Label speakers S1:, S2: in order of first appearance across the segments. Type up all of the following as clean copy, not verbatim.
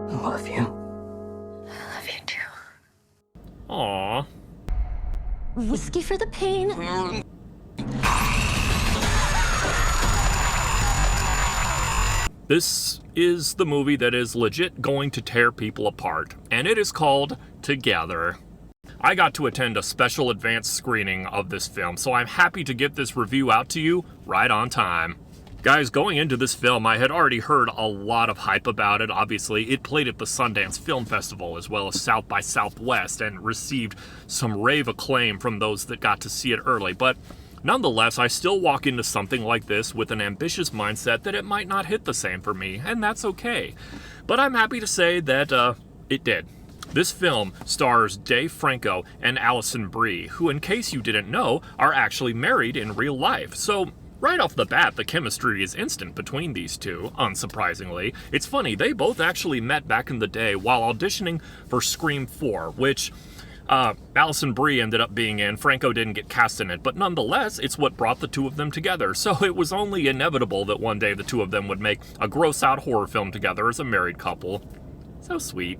S1: I love you.
S2: I love you too.
S3: Aww.
S2: Whiskey for the pain.
S3: This is the movie that is legit going to tear people apart, and it is called Together. I got to attend a special advanced screening of this film, so I'm happy to get this review out to you right on time. Guys, going into this film, I had already heard a lot of hype about it. Obviously, it played at the Sundance Film Festival as well as South by Southwest and received some rave acclaim from those that got to see it early. But nonetheless, I still walk into something like this with an ambitious mindset that it might not hit the same for me, and that's okay. But I'm happy to say that it did. This film stars Dave Franco and Alison Brie, who, in case you didn't know, are actually married in real life. So right off the bat, the chemistry is instant between these two, unsurprisingly. It's funny, they both actually met back in the day while auditioning for Scream 4, which Alison Brie ended up being in. Franco didn't get cast in it, but nonetheless, it's what brought the two of them together. So it was only inevitable that one day the two of them would make a gross-out horror film together as a married couple. So sweet.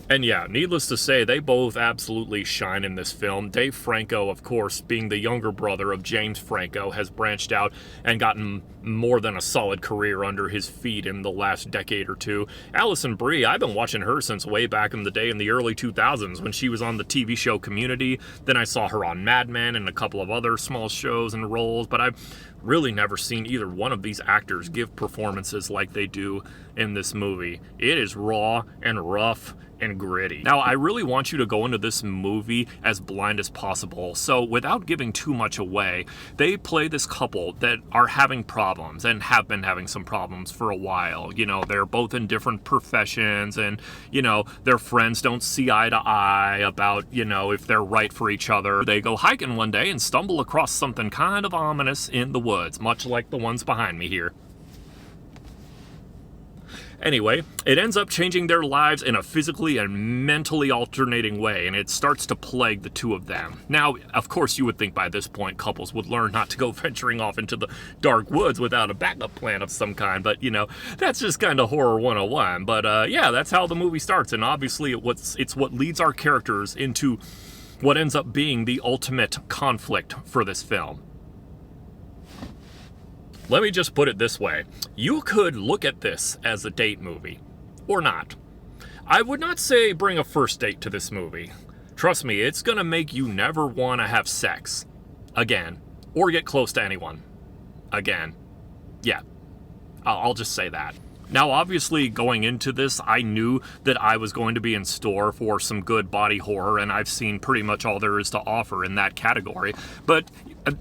S3: And yeah, needless to say, they both absolutely shine in this film. Dave Franco, of course, being the younger brother of James Franco, has branched out and gotten more than a solid career under his feet in the last decade or two. Alison Brie, I've been watching her since way back in the day in the early 2000s when she was on the TV show Community. Then I saw her on Mad Men and a couple of other small shows and roles, but I've really never seen either one of these actors give performances like they do in this movie. It is raw and rough and gritty. Now, I really want you to go into this movie as blind as possible, so without giving too much away, they play this couple that are having problems and have been having some problems for a while. You know, they're both in different professions and, you know, their friends don't see eye to eye about, you know, if they're right for each other. They go hiking one day and stumble across something kind of ominous in the woods, much like the ones behind me here. Anyway, it ends up changing their lives in a physically and mentally alternating way, and it starts to plague the two of them. Now, of course, you would think by this point couples would learn not to go venturing off into the dark woods without a backup plan of some kind, but, you know, that's just kind of horror 101. But, yeah, that's how the movie starts, and obviously it's what leads our characters into what ends up being the ultimate conflict for this film. Let me just put it this way. You could look at this as a date movie, or not. I would not say bring a first date to this movie. Trust me, it's gonna make you never want to have sex. Again. Or get close to anyone. Again. Yeah. I'll just say that. Now, obviously, going into this, I knew that I was going to be in store for some good body horror, and I've seen pretty much all there is to offer in that category. But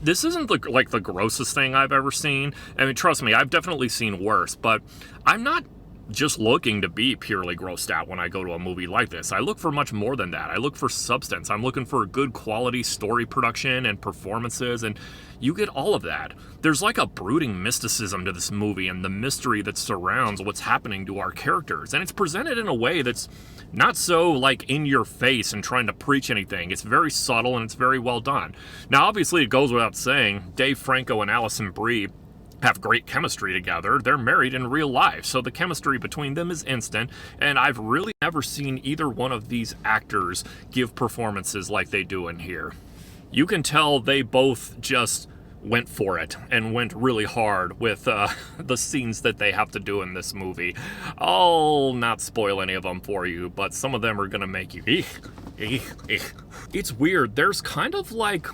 S3: this isn't like the grossest thing I've ever seen. I mean, trust me, I've definitely seen worse, but I'm not just looking to be purely grossed out when I go to a movie like this. I look for much more than that. I look for substance. I'm looking for good quality story production and performances, and you get all of that. There's like a brooding mysticism to this movie and the mystery that surrounds what's happening to our characters, and it's presented in a way that's not so like in your face and trying to preach anything. It's very subtle and it's very well done. Now, obviously, it goes without saying, Dave Franco and Alison Brie have great chemistry together. They're married in real life, so the chemistry between them is instant, and I've really never seen either one of these actors give performances like they do in here. You can tell they both just went for it and went really hard with the scenes that they have to do in this movie. I'll not spoil any of them for you, but some of them are gonna make you It's weird. There's kind of like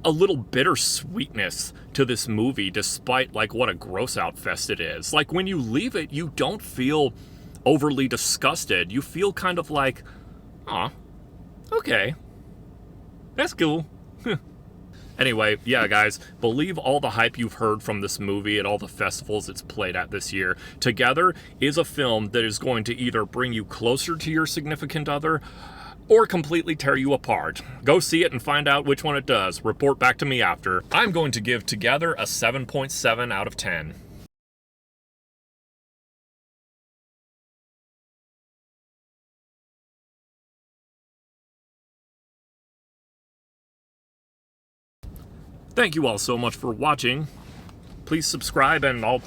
S3: a little bittersweetness to this movie, despite like what a gross out fest it is. Like when you leave it, you don't feel overly disgusted. You feel kind of like, aw, okay, that's cool. Anyway, yeah, guys, believe all the hype you've heard from this movie at all the festivals it's played at this year. Together is a film that is going to either bring you closer to your significant other or completely tear you apart. Go see it and find out which one it does. Report back to me after. I'm going to give Together a 7.7 out of 10. Thank you all so much for watching. Please subscribe and I'll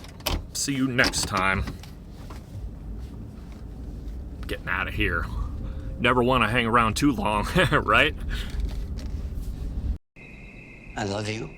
S3: see you next time. getting out of here. Never want to hang around too long, right?
S1: I love you.